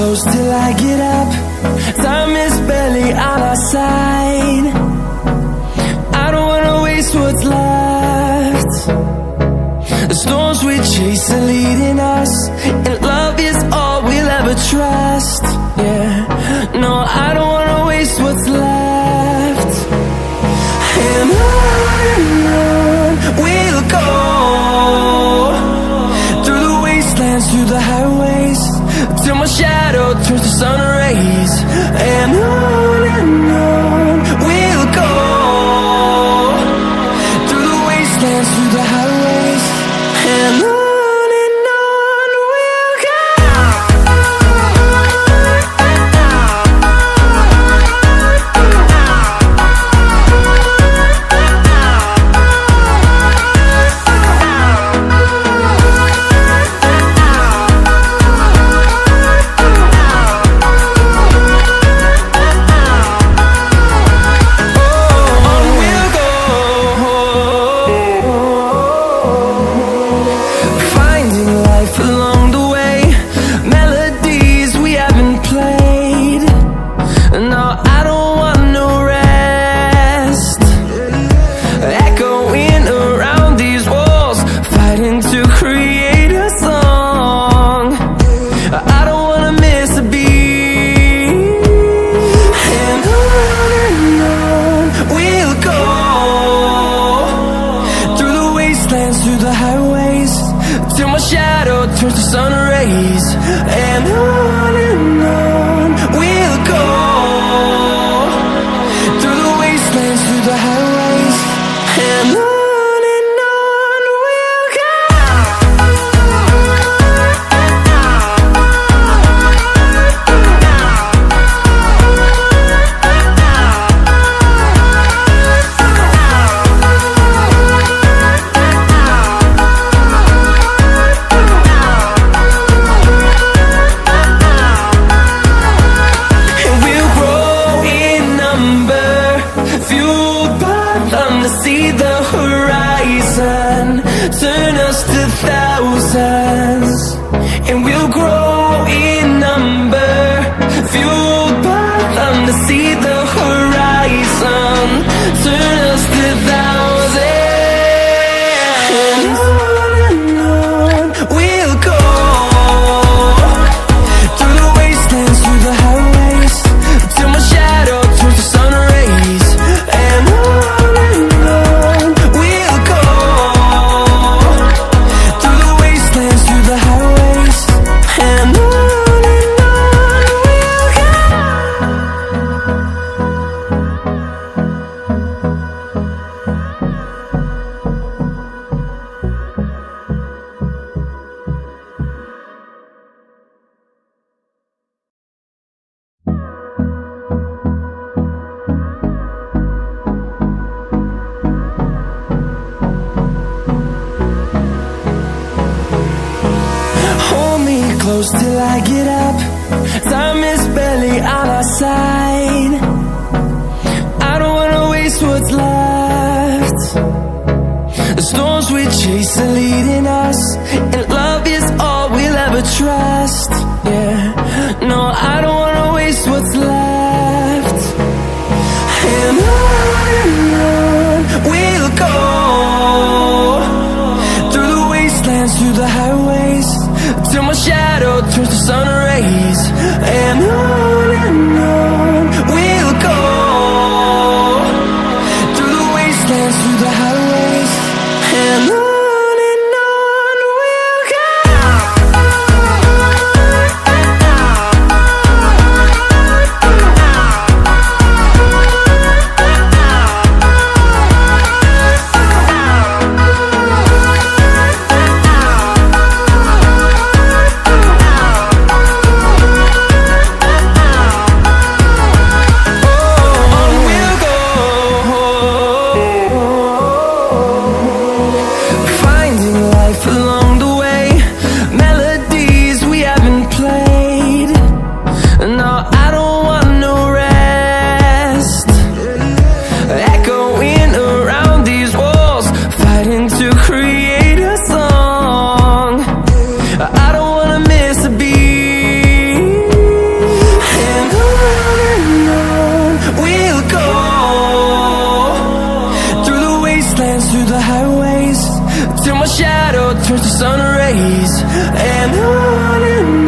close till I get up. Time is barely on our side. I don't wanna waste what's left. The storms we chase are leading us, and love is all we'll ever trust. Yeah, no, I don't wanna waste what's left. And on we'll go, through the wastelands, through the highways, till my shadow turns to sun rays. And on we'll go, through the wastelands, through the highways, and on we'll go. Through the highways, till my shadow turns to sun rays. And on we'll go, through the wastelands, through the highways, and on we'll go. See the horizon turn us to thousands, and we'll grow in number, fueled by them. To see the horizon turn us to thousands, and on we'll go, through the wastelands, through the highways, till my shadow turns to sun rays. And close till I get up. Time is barely on our side. I don't wanna waste what's left. The storms we chase are leading us, and love is all we'll ever trust. Yeah, no, I don't wanna waste what's left. And on we'll go, through the wastelands, through the highways, till my shadow turns to sun rays. And on we'll go, through the wastelands, through the highways, and on we'll go. dance through the highways till my shadow turns to sun rays. And on